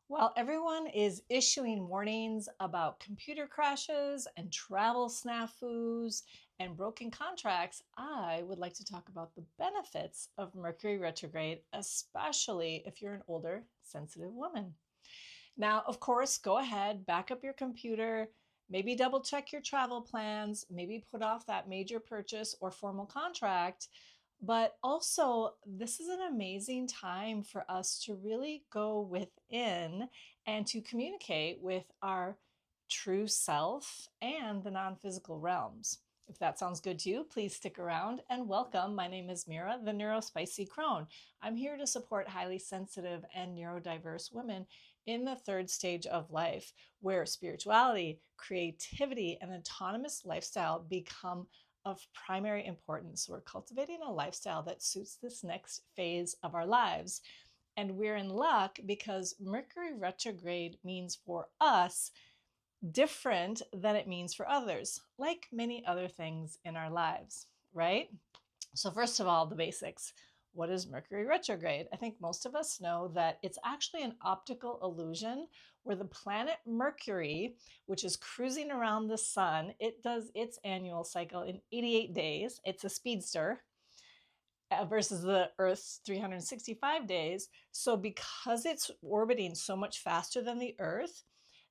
While everyone is issuing warnings about computer crashes and travel snafus and broken contracts, I would like to talk about the benefits of Mercury retrograde, especially if you're an older, sensitive woman. Now, of course, go ahead, back up your computer, maybe double check your travel plans, maybe put off that major purchase or formal contract. But also, this is an amazing time for us to really go within and to communicate with our true self and the non physical realms. If that sounds good to you, please stick around and welcome. My name is Mira, the Neurospicy Crone. I'm here to support highly sensitive and neurodiverse women in the third stage of life, where spirituality, creativity, and autonomous lifestyle become of primary importance. We're cultivating a lifestyle that suits this next phase of our lives. And we're in luck because Mercury retrograde means for us different than it means for others, like many other things in our lives, right? So, first of all, the basics. What is Mercury retrograde? I think most of us know that it's actually an optical illusion where the planet Mercury, which is cruising around the sun, it does its annual cycle in 88 days. It's a speedster versus the Earth's 365 days. So, because it's orbiting so much faster than the Earth,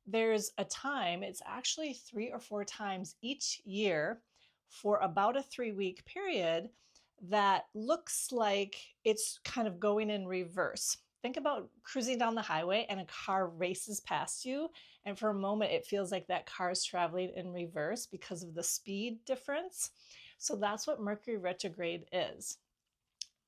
there's a time, it's actually 3 or 4 times each year for about a 3 week period that looks like it's kind of going in reverse. Think about cruising down the highway and a car races past you. And for a moment, it feels like that car is traveling in reverse because of the speed difference. So that's what Mercury retrograde is.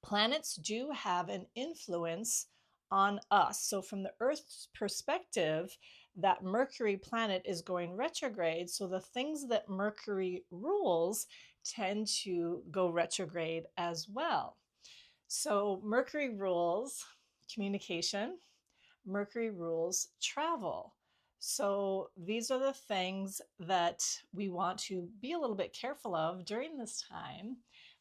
Planets do have an influence on us. So, from the Earth's perspective, that Mercury planet is going retrograde. So, the things that Mercury rules tend to go retrograde as well. So, Mercury rules communication, Mercury rules travel. So, these are the things that we want to be a little bit careful of during this time.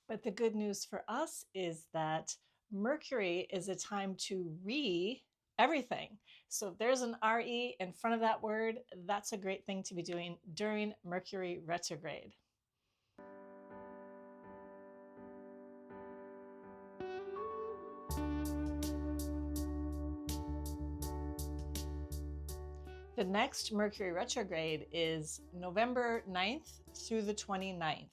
But the good news for us is that Mercury is a time to everything. So if there's an RE in front of that word, that's a great thing to be doing during Mercury retrograde. The next Mercury retrograde is November 9th through the 29th.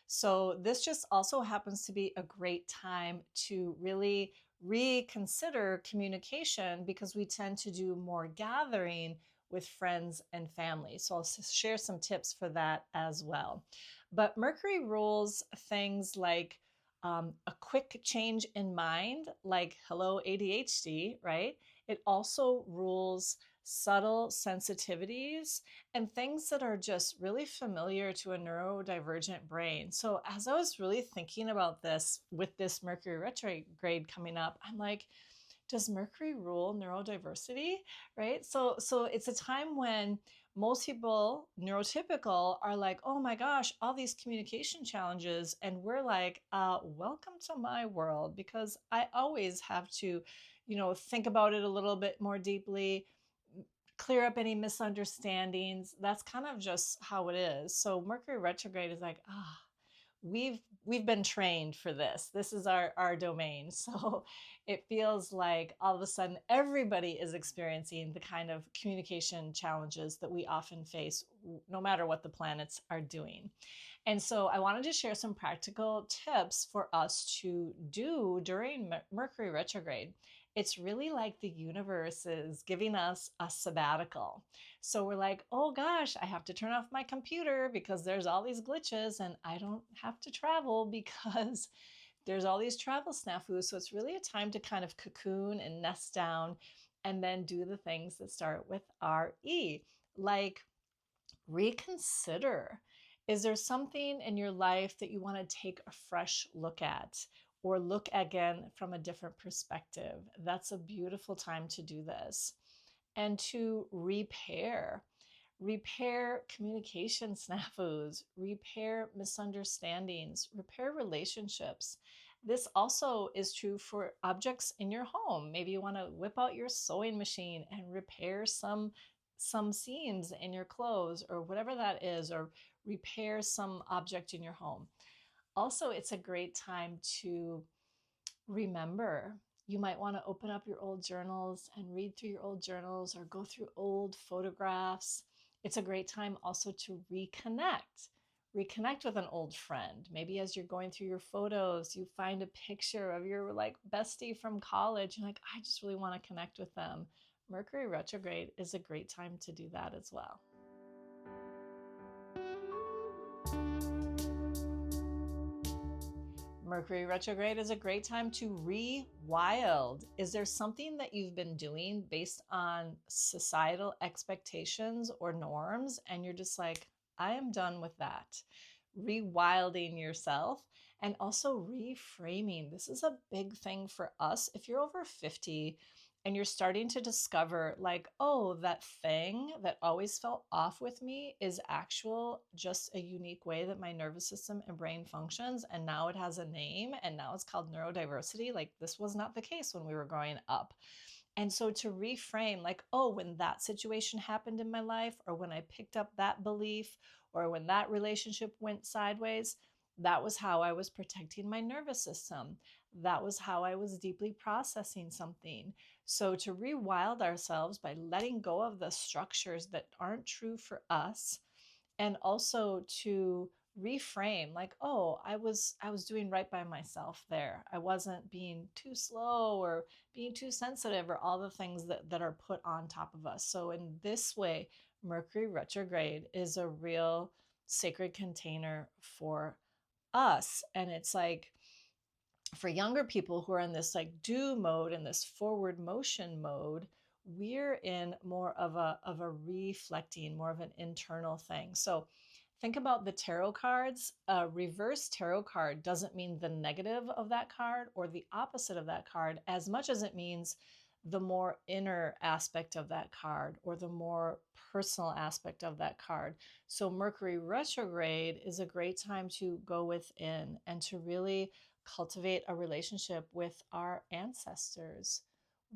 So this just also happens to be a great time to really reconsider communication because we tend to do more gathering with friends and family. So I'll share some tips for that as well. But Mercury rules things like a quick change in mind, like hello ADHD, right? It also rules subtle sensitivities and things that are just really familiar to a neurodivergent brain. So as I was really thinking about this with this Mercury retrograde coming up, I'm like, does Mercury rule neurodiversity? Right? So it's a time when most people neurotypical are like, oh my gosh, all these communication challenges. And we're like, welcome to my world, because I always have to, think about it a little bit more deeply, clear up any misunderstandings. That's kind of just how it is. So Mercury retrograde is like, we've been trained for this. This is our domain. So it feels like all of a sudden everybody is experiencing the kind of communication challenges that we often face no matter what the planets are doing. And so I wanted to share some practical tips for us to do during Mercury retrograde. It's really like the universe is giving us a sabbatical. So we're like, oh gosh, I have to turn off my computer because there's all these glitches and I don't have to travel because there's all these travel snafus. So it's really a time to kind of cocoon and nest down and then do the things that start with RE, like reconsider. Is there something in your life that you want to take a fresh look at or look again from a different perspective? That's a beautiful time to do this. And to repair communication snafus, repair misunderstandings, repair relationships. This also is true for objects in your home. Maybe you want to whip out your sewing machine and repair some seams in your clothes or whatever that is, or repair some object in your home. Also, it's a great time to remember. You might want to open up your old journals and read through your old journals or go through old photographs. It's a great time also to reconnect. Reconnect with an old friend. Maybe as you're going through your photos, you find a picture of your like bestie from college. You're like, I just really want to connect with them. Mercury retrograde is a great time to do that as well. Mercury retrograde is a great time to rewild. Is there something that you've been doing based on societal expectations or norms, and you're just like, I am done with that? Rewilding yourself and also reframing. This is a big thing for us. If you're over 50 and you're starting to discover like, oh, that thing that always felt off with me is actual just a unique way that my nervous system and brain functions, and now it has a name, and now it's called neurodiversity. Like, this was not the case when we were growing up. And so to reframe, like, oh, when that situation happened in my life, or when I picked up that belief, or when that relationship went sideways, that was how I was protecting my nervous system. That was how I was deeply processing something. So to rewild ourselves by letting go of the structures that aren't true for us, and also to reframe like, oh, I was doing right by myself there. I wasn't being too slow or being too sensitive, or all the things that are put on top of us. So in this way, Mercury retrograde is a real sacred container for us. And it's like, for younger people who are in this like do mode, in this forward motion mode, we're in more of a reflecting, more of an internal thing. So think about the tarot cards. A reverse tarot card doesn't mean the negative of that card or the opposite of that card, as much as it means the more inner aspect of that card or the more personal aspect of that card. So Mercury retrograde is a great time to go within and to really cultivate a relationship with our ancestors,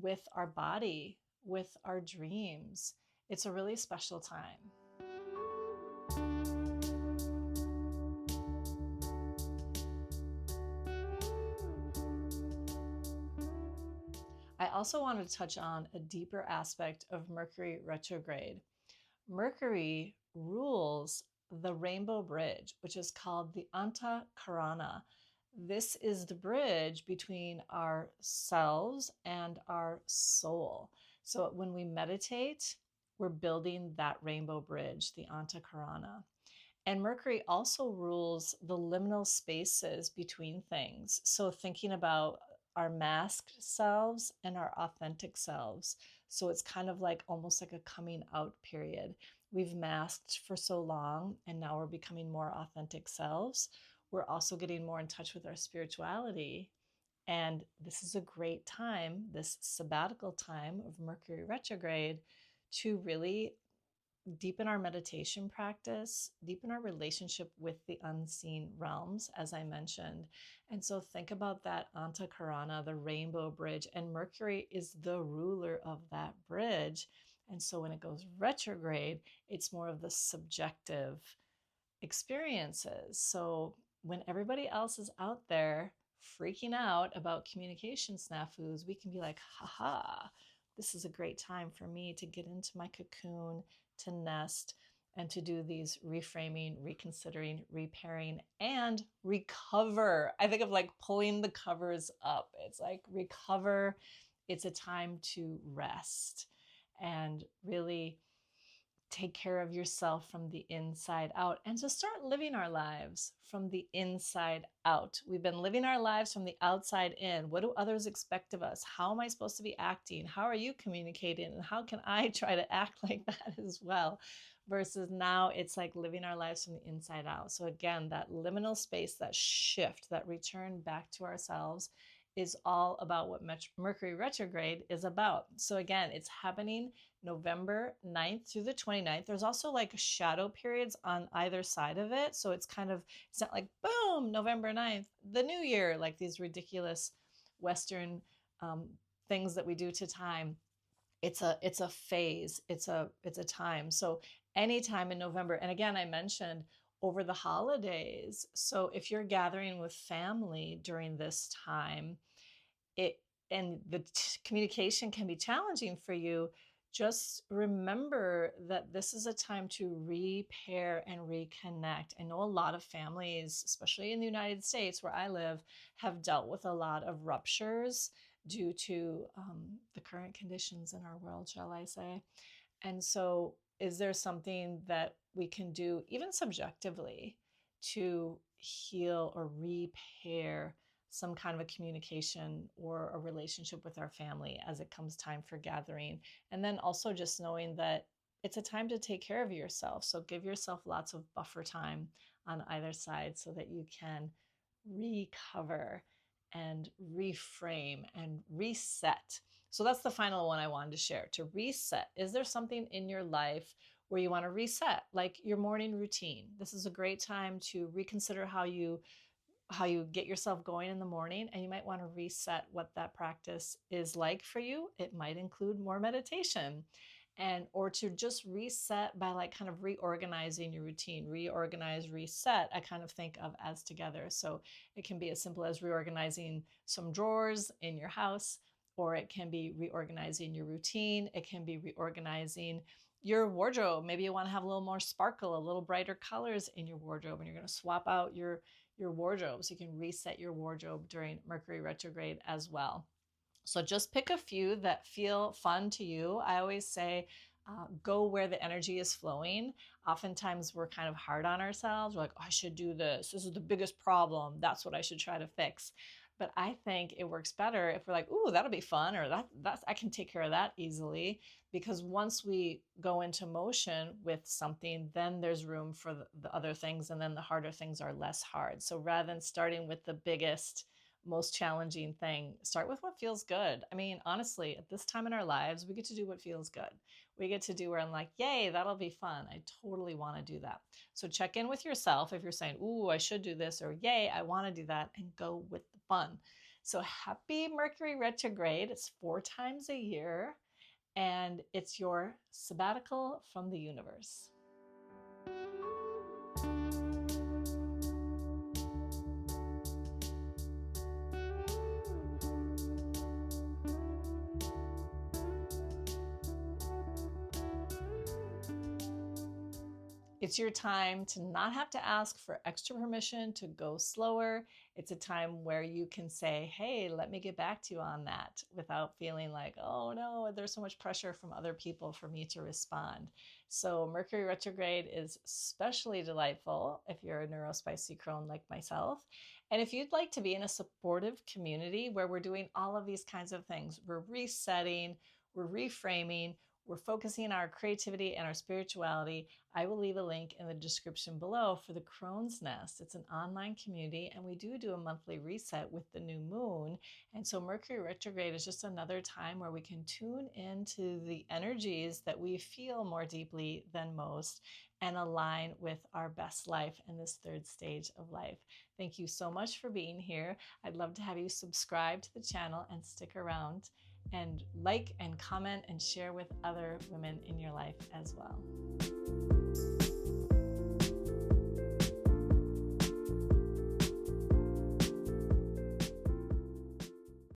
with our body, with our dreams. It's a really special time. I also want to touch on a deeper aspect of Mercury retrograde. Mercury rules the rainbow bridge, which is called the Antakarana. This is the bridge between ourselves and our soul. So when we meditate, we're building that rainbow bridge, the Antakarana. And Mercury also rules the liminal spaces between things. So thinking about our masked selves and our authentic selves. So it's kind of like almost like a coming out period. We've masked for so long, and now we're becoming more authentic selves. We're also getting more in touch with our spirituality. And this is a great time, this sabbatical time of Mercury retrograde, to really deepen our meditation practice, deepen our relationship with the unseen realms, as I mentioned. And so think about that Antakarana, the rainbow bridge, and Mercury is the ruler of that bridge. And so when it goes retrograde, it's more of the subjective experiences. So when everybody else is out there freaking out about communication snafus, we can be like, haha, this is a great time for me to get into my cocoon, to nest, and to do these reframing, reconsidering, repairing, and recover. I think of like pulling the covers up. It's like recover. It's a time to rest and really take care of yourself from the inside out, and to start living our lives from the inside out. We've been living our lives from the outside in. What do others expect of us? How am I supposed to be acting? How are you communicating? And how can I try to act like that as well? Versus now it's like living our lives from the inside out. So again, that liminal space, that shift, that return back to ourselves is all about what Mercury retrograde is about. So again, it's happening November 9th through the 29th. There's also like shadow periods on either side of it. So it's it's not like, boom, November 9th, the new year, like these ridiculous Western things that we do to time. It's a phase. It's a time. So anytime in November, and again, I mentioned over the holidays. So if you're gathering with family during this time, it and the communication can be challenging for you. Just remember that this is a time to repair and reconnect. I know a lot of families, especially in the United States where I live, have dealt with a lot of ruptures due to the current conditions in our world, shall I say. And so, is there something that we can do, even subjectively, to heal or repair some kind of a communication or a relationship with our family as it comes time for gathering? And then also just knowing that it's a time to take care of yourself. So give yourself lots of buffer time on either side so that you can recover and reframe and reset. So that's the final one I wanted to share, to reset. Is there something in your life where you want to reset, like your morning routine? This is a great time to reconsider how you get yourself going in the morning, and you might want to reset what that practice is like for you. It might include more meditation, and or to just reset by like kind of reorganizing your routine. Reorganize, reset, I kind of think of as together. So it can be as simple as reorganizing some drawers in your house, or it can be reorganizing your routine. It can be reorganizing your wardrobe. Maybe you want to have a little more sparkle, a little brighter colors in your wardrobe, and you're going to swap out your wardrobe. So you can reset your wardrobe during Mercury retrograde as well. So just pick a few that feel fun to you. I always say, go where the energy is flowing. Oftentimes we're kind of hard on ourselves. We're like, oh, I should do this. This is the biggest problem. That's what I should try to fix. But I think it works better if we're like, ooh, that'll be fun, or that's I can take care of that easily. Because once we go into motion with something, then there's room for the other things, and then the harder things are less hard. So rather than starting with the biggest, most challenging thing, start with what feels good. I mean, honestly, at this time in our lives, we get to do what feels good. We get to do where I'm like, yay, that'll be fun. I totally want to do that. So check in with yourself if you're saying, ooh, I should do this, or yay, I want to do that, and go with the fun. So happy Mercury retrograde. It's 4 times a year, and it's your sabbatical from the universe. It's your time to not have to ask for extra permission to go slower. It's a time where you can say, hey, let me get back to you on that, without feeling like, oh no, there's so much pressure from other people for me to respond. So Mercury retrograde is especially delightful if you're a Neurospicy Crone like myself. And if you'd like to be in a supportive community where we're doing all of these kinds of things, we're resetting, we're reframing, we're focusing our creativity and our spirituality, I will leave a link in the description below for the Crone's Nest. It's an online community, and we do a monthly reset with the new moon. And so Mercury retrograde is just another time where we can tune into the energies that we feel more deeply than most and align with our best life in this 3rd stage of life. Thank you so much for being here. I'd love to have you subscribe to the channel and stick around, and like and comment and share with other women in your life as well.